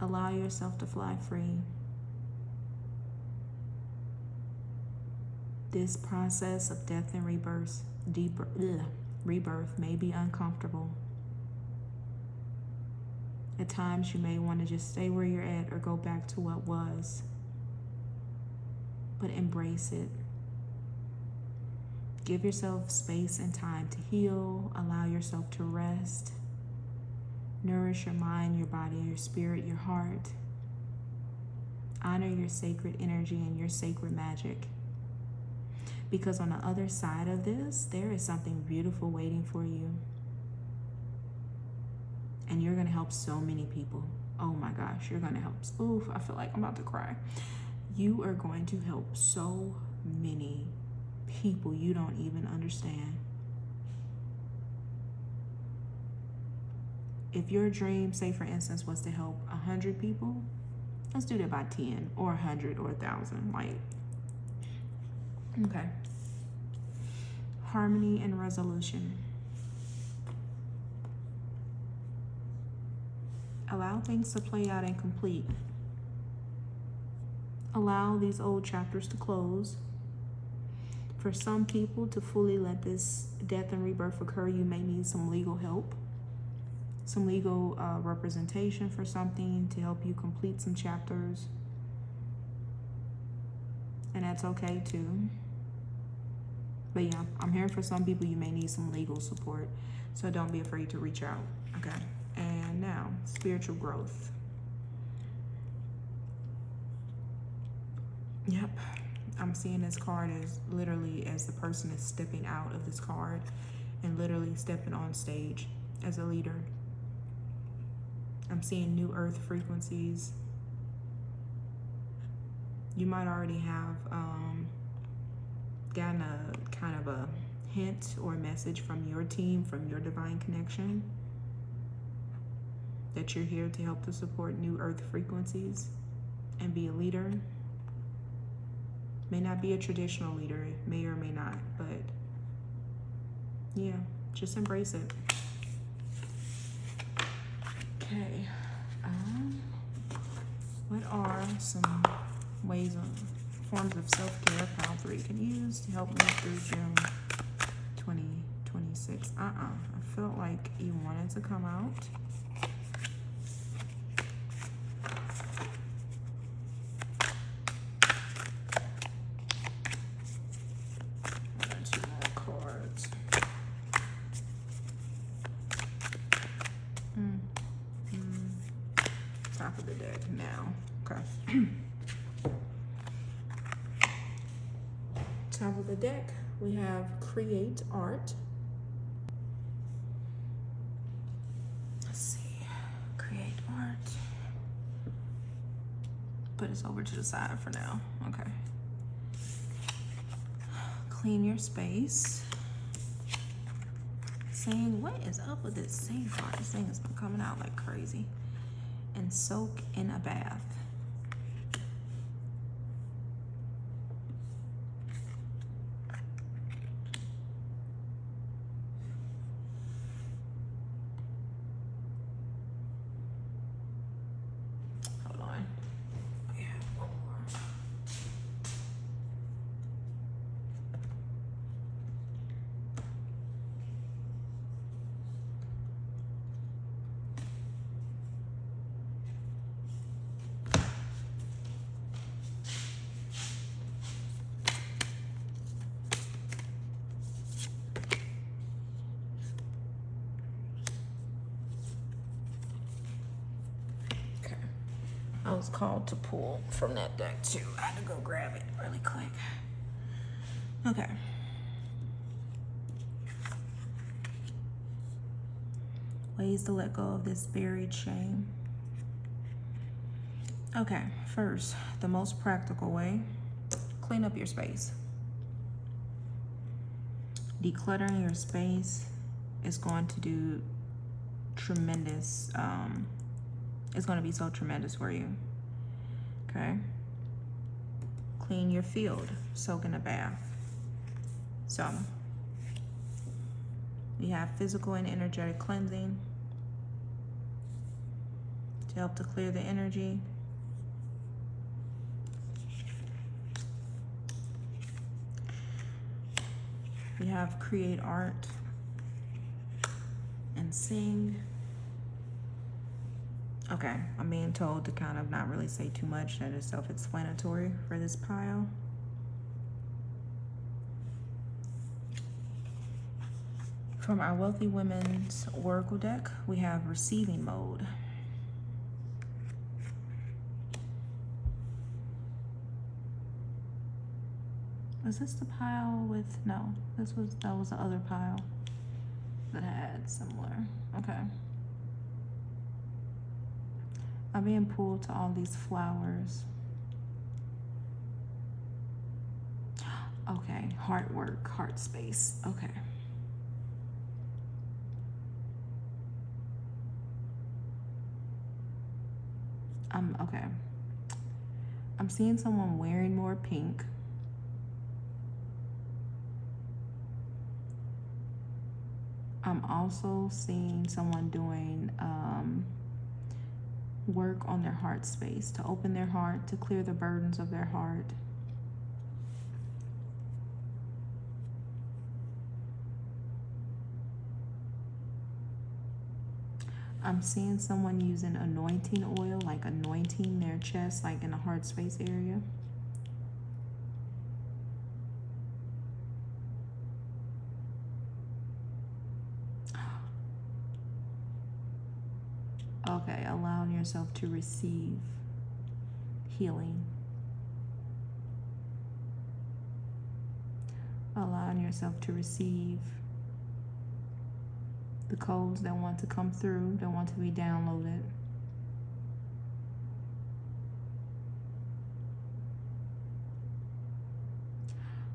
Allow yourself to fly free. This process of death and rebirth may be uncomfortable. At times you may want to just stay where you're at or go back to what was. But embrace it. Give yourself space and time to heal. Allow yourself to rest. Nourish your mind, your body, your spirit, your heart. Honor your sacred energy and your sacred magic. Because on the other side of this, there is something beautiful waiting for you. And you're going to help so many people. Oh my gosh, you're going to help. Oof, I feel like I'm about to cry. You are going to help so many people you don't even understand. If your dream, say for instance, was to help 100 people, let's do that by 10 or 100 or 1,000. Like, okay. Harmony and resolution. Allow things to play out and complete. Allow these old chapters to close. For some people to fully let this death and rebirth occur, you may need some legal help. Some legal representation for something to help you complete some chapters. And that's okay too. But yeah, I'm hearing for some people you may need some legal support. So don't be afraid to reach out, okay? And now, spiritual growth. Yep, I'm seeing this card as literally as the person is stepping out of this card and literally stepping on stage as a leader. I'm seeing new earth frequencies. You might already have gotten a kind of a hint or message from your team, from your divine connection, that you're here to help to support new earth frequencies and be a leader. May not be a traditional leader, it may or may not, but yeah, just embrace it. Okay, what are some ways of forms of self-care pile 3 can use to help me through June 2026? I felt like you wanted to come out. Top of the deck now. Okay. Top of the deck, we have create art. Let's see. Create art. Put this over to the side for now. Okay. Clean your space. Saying, what is up with this same card? This thing has been coming out like crazy. And soak in a bath. was called to pull from that deck too. I had to go grab it really quick. Okay. Ways to let go of this buried shame. Okay, first, the most practical way, clean up your space. Decluttering your space is going to do tremendous, it's going to be so tremendous for you. Okay? Clean your field, soak in a bath. So, we have physical and energetic cleansing to help to clear the energy. We have create art and sing. Okay, I'm being told to kind of not really say too much. That is self-explanatory for this pile. From our Wealthy Women's Oracle deck, we have receiving mode. Was this the pile with, no, that was the other pile that had similar. Okay. I'm being pulled to all these flowers. Okay, heart work, heart space. Okay. Okay. I'm seeing someone wearing more pink. I'm also seeing someone doing work on their heart space, to open their heart, to clear the burdens of their heart. I'm seeing someone using anointing oil, like anointing their chest, like in the heart space area. Okay, allowing yourself to receive healing. Allowing yourself to receive the codes that want to come through, that want to be downloaded.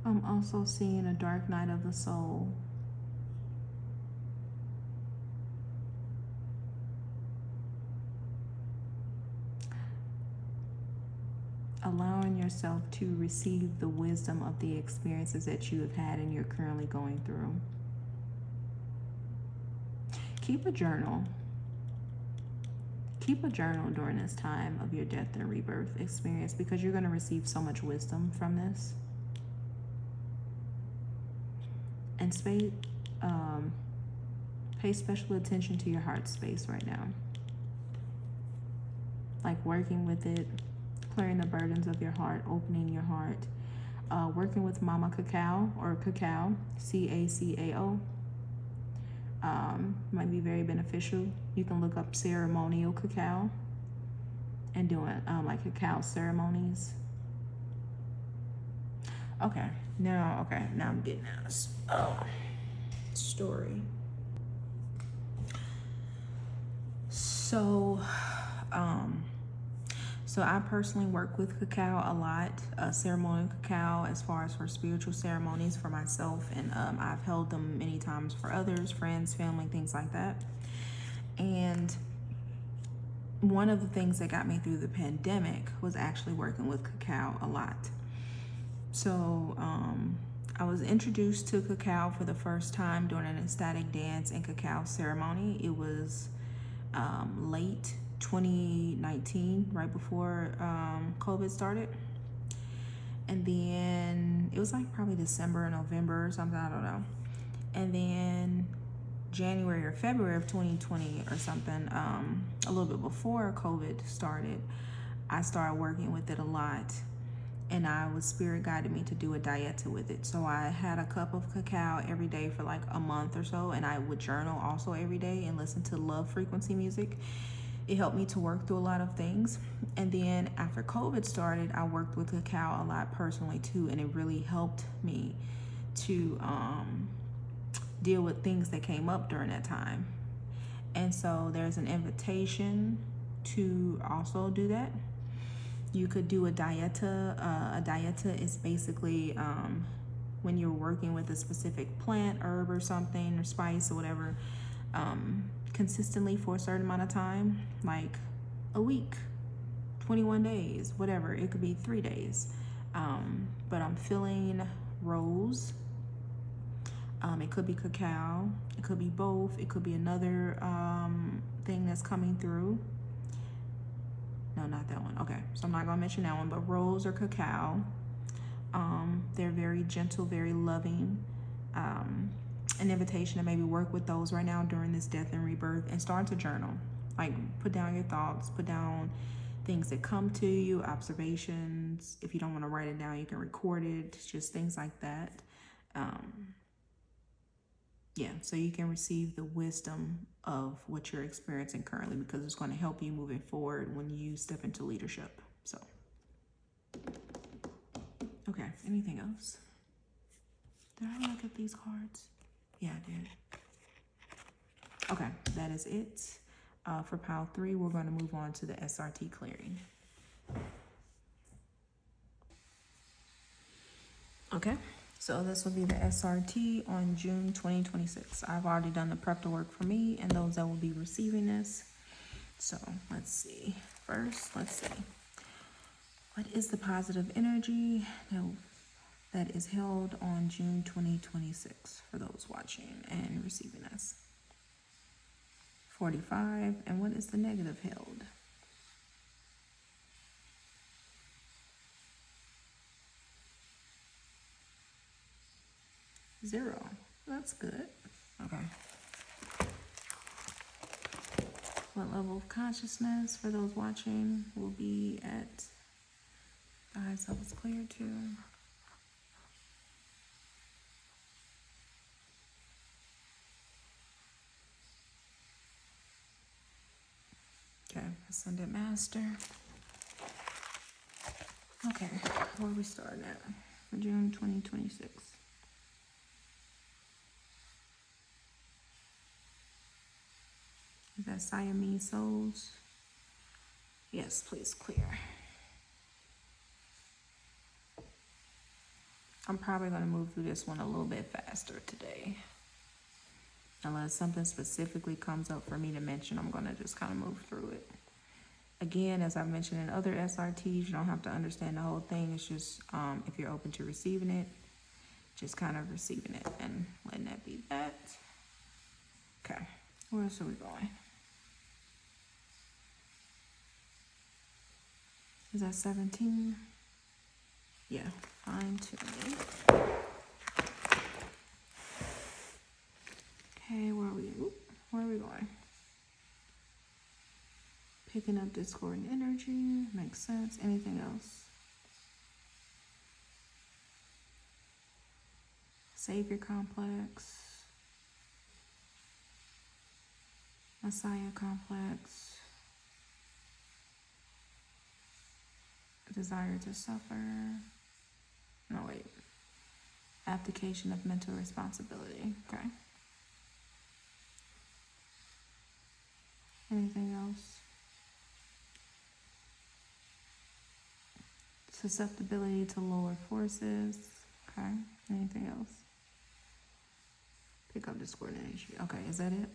I'm also seeing a dark night of the soul. Allowing yourself to receive the wisdom of the experiences that you have had and you're currently going through. Keep a journal. Keep a journal during this time of your death and rebirth experience, because you're going to receive so much wisdom from this. And pay special attention to your heart space right now. Like working with it, clearing the burdens of your heart, opening your heart. Working with Mama Cacao, or Cacao, C-A-C-A-O. Might be very beneficial. You can look up ceremonial cacao and doing like cacao ceremonies. Okay, now I'm getting out of this story. So I personally work with cacao a lot, ceremonial cacao, as far as for spiritual ceremonies for myself, and I've held them many times for others, friends, family, things like that. And one of the things that got me through the pandemic was actually working with cacao a lot. So I was introduced to cacao for the first time during an ecstatic dance and cacao ceremony. It was late 2019, right before COVID started. And then it was like probably December or November or something, I don't know. And then January or February of 2020 or something, a little bit before COVID started, I started working with it a lot. And spirit guided me to do a dieta with it. So I had a cup of cacao every day for like a month or so, and I would journal also every day and listen to love frequency music. It helped me to work through a lot of things. And then after COVID started, I worked with cacao a lot personally too, and it really helped me to deal with things that came up during that time. And so there's an invitation to also do that. You could do a dieta. A dieta is basically when you're working with a specific plant, herb, or something, or spice, or whatever, consistently for a certain amount of time, like a week, 21 days, whatever. It could be 3 days. But I'm feeling rose. It could be cacao. It could be both. It could be another thing that's coming through. No, not that one. Okay, so I'm not gonna mention that one, but rose or cacao. They're very gentle, very loving. An invitation to maybe work with those right now during this death and rebirth, and start to journal. Like, put down your thoughts, put down things that come to you, observations. If you don't want to write it down, you can record it, just things like that. Yeah, so you can receive the wisdom of what you're experiencing currently, because it's going to help you moving forward when you step into leadership. So, okay, anything else? Did I look at these cards? Yeah, I did. Okay, that is it. For pile 3, we're going to move on to the SRT clearing. Okay, so this will be the SRT on June 2026. I've already done the prep to work for me and those that will be receiving this. So let's see. First, let's see. What is the positive energy that is held on June 2026 for those watching and receiving us? 45. And what is the negative held? 0. That's good. Okay. What level of consciousness for those watching will be at the highest levels cleared to? Okay, Ascended Master. Okay, where are we starting at for June 2026? Is that Siamese souls? Yes, please clear. I'm probably going to move through this one a little bit faster today. Unless something specifically comes up for me to mention, I'm going to just kind of move through it. Again, as I've mentioned in other SRTs, you don't have to understand the whole thing. It's just if you're open to receiving it, just kind of receiving it and letting that be that. Okay, where else are we going? Is that 17? Yeah, fine tuning. Okay, where are we going? Picking up discordant energy, makes sense. Anything else? Savior complex. Messiah complex. Desire to suffer. No, wait. Abdication of mental responsibility. Okay. Anything else? Susceptibility to lower forces. Okay. Anything else? Pick up discordant energy. Okay, is that it?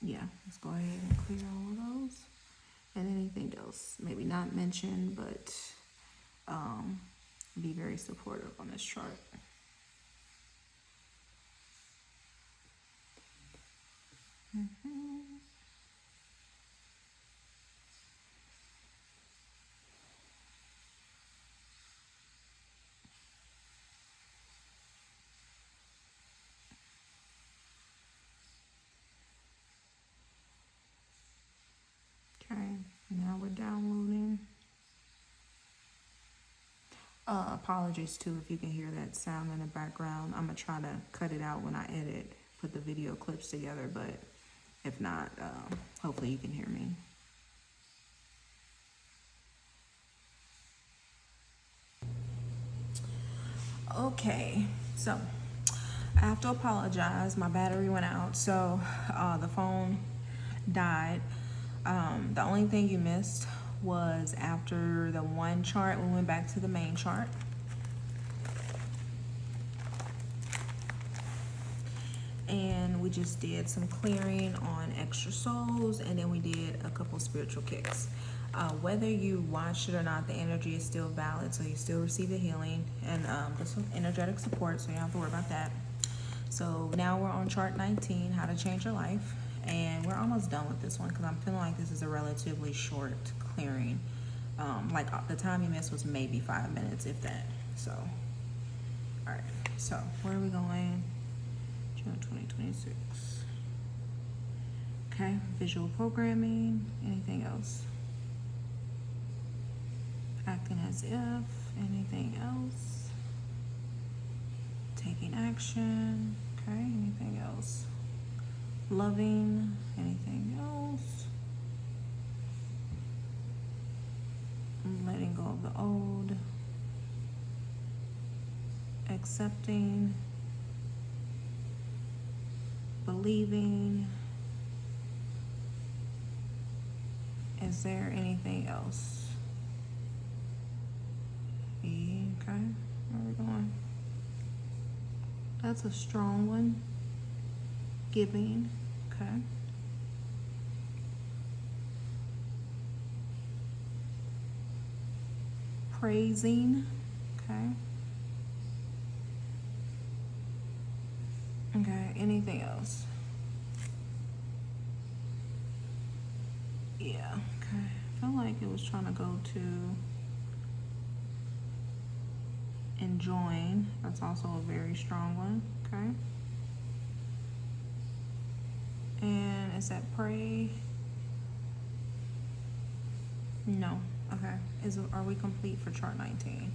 Yeah, let's go ahead and clear all of those. And anything else, maybe not mentioned, but be very supportive on this chart. Okay, now we're downloading. Apologies too if you can hear that sound in the background. I'm gonna try to cut it out when I edit, put the video clips together, but If not, hopefully you can hear me. Okay, so I have to apologize. My battery went out, so the phone died. The only thing you missed was after the one chart, we went back to the main chart. And we just did some clearing on extra souls, and then we did a couple spiritual kicks. Whether you watched it or not, the energy is still valid, so you still receive the healing and the energetic support, so you don't have to worry about that. So now we're on chart 19, how to change your life, and we're almost done with this one because I'm feeling like this is a relatively short clearing. Like the time you missed was maybe 5 minutes, if that. So, all right. So where are we going? June 2026. Okay, visual programming. Anything else? Acting as if. Anything else? Taking action. Okay, anything else? Loving. Anything else? Letting go of the old. Accepting. Believing. Is there anything else? Okay, where are we going? That's a strong one. Giving. Okay. Praising. Okay. Okay, anything else? Yeah, okay. I feel like it was trying to go to enjoying. That's also a very strong one, okay? And is that pray? No, okay. Are we complete for chart 19?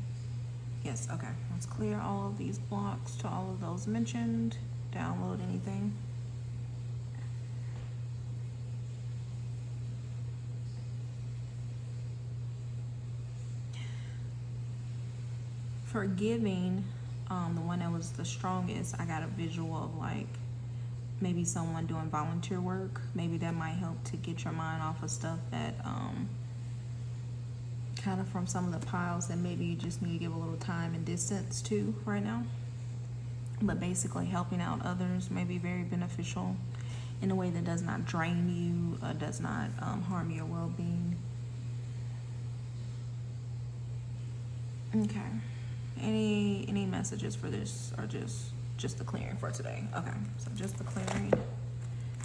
Yes, okay. Let's clear all of these blocks to all of those mentioned. Download anything. For giving, the one that was the strongest, I got a visual of like maybe someone doing volunteer work. Maybe that might help to get your mind off of stuff that kind of from some of the piles that maybe you just need to give a little time and distance to right now. But basically helping out others may be very beneficial in a way that does not drain you, does not harm your well-being. Okay. Any messages for this, or just the clearing for today? Okay, so just the clearing.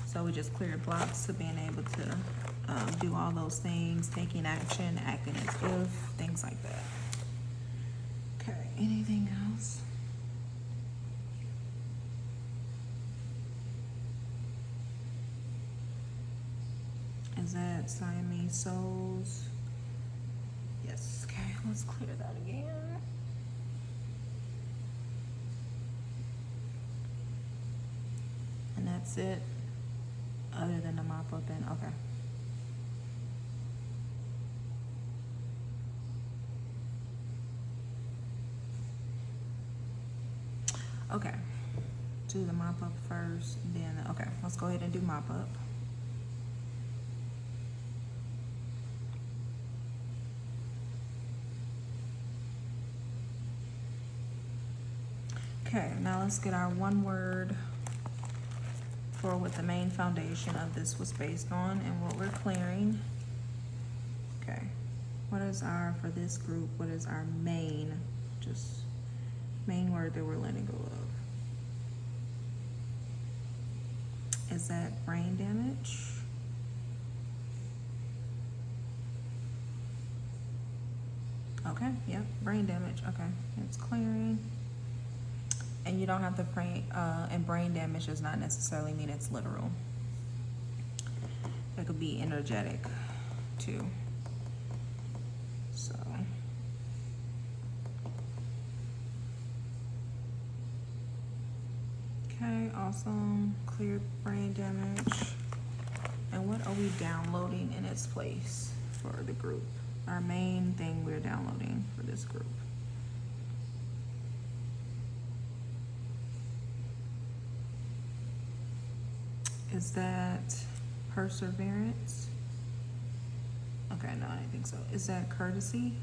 So we just cleared blocks to being able to do all those things, taking action, acting as if, things like that. Okay, anything else? Is that Siamese souls? Yes, okay, let's clear that again. And that's it, other than the mop up and, okay. Okay, do the mop up first, then, okay, let's go ahead and do mop up. Okay, now let's get our one word for what the main foundation of this was based on and what we're clearing. Okay, what is our, for this group, what is our main, just main word that we're letting go of? Is that brain damage? Okay, yep, brain damage, okay, it's clearing. And you don't have to pray, and brain damage does not necessarily mean it's literal. It could be energetic too. So. Okay, awesome. Clear brain damage. And what are we downloading in its place for the group? Our main thing we're downloading for this group. Is that perseverance? Okay, no, I didn't think so. Is that courtesy?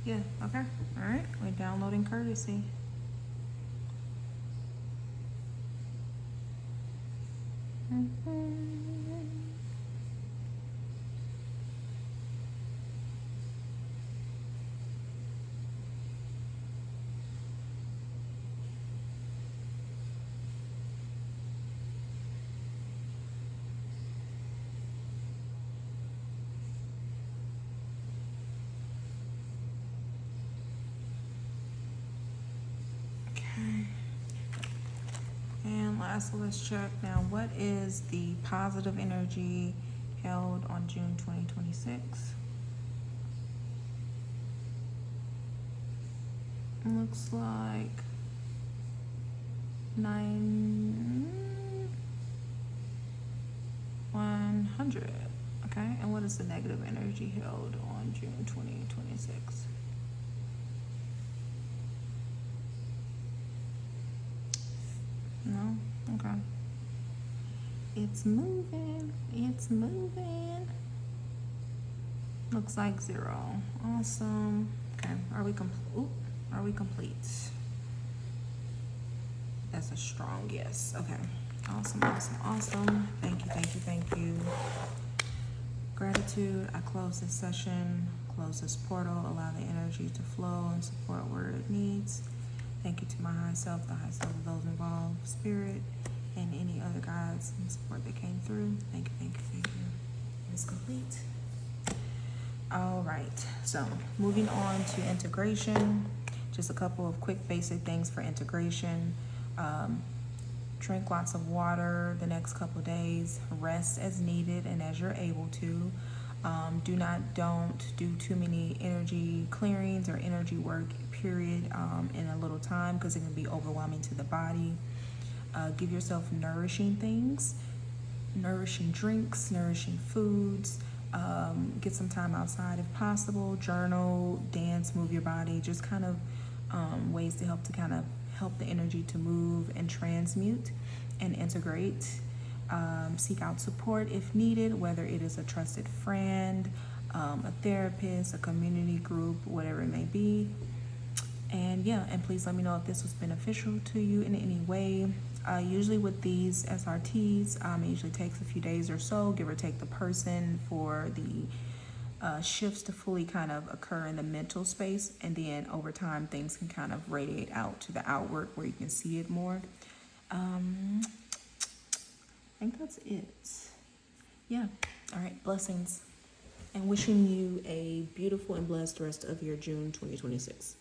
Yeah, okay. All right, we're downloading courtesy. And lastly, let's check now. What is the positive energy held on June 2026? Looks like 100. Okay, and what is the negative energy held on June 2026? No? Okay. It's moving. It's moving. Looks like 0. Awesome. Okay. Are we complete? That's a strong yes. Okay. Awesome, awesome, awesome. Thank you, thank you, thank you. Gratitude. I close this session, close this portal, allow the energy to flow and support where it needs. Thank you to my high self, the high self of those involved, spirit, and any other guides and support that came through. Thank you, thank you, thank you. It's complete. All right, so moving on to integration. Just a couple of quick basic things for integration. Drink lots of water the next couple days. Rest as needed and as you're able to. Don't do too many energy clearings or energy work, period, in a little time, because it can be overwhelming to the body. Give yourself nourishing things, nourishing drinks, nourishing foods. Get some time outside if possible. Journal, dance, move your body. Just kind of ways to help the energy to move and transmute and integrate. Seek out support if needed, whether it is a trusted friend, a therapist, a community group, whatever it may be. And yeah, and please let me know if this was beneficial to you in any way. Usually with these SRTs, it usually takes a few days or so, give or take the person, for the shifts to fully kind of occur in the mental space, and then over time things can kind of radiate out to the outward where you can see it more. I think that's it. Yeah. All right. Blessings, and wishing you a beautiful and blessed rest of your June 2026.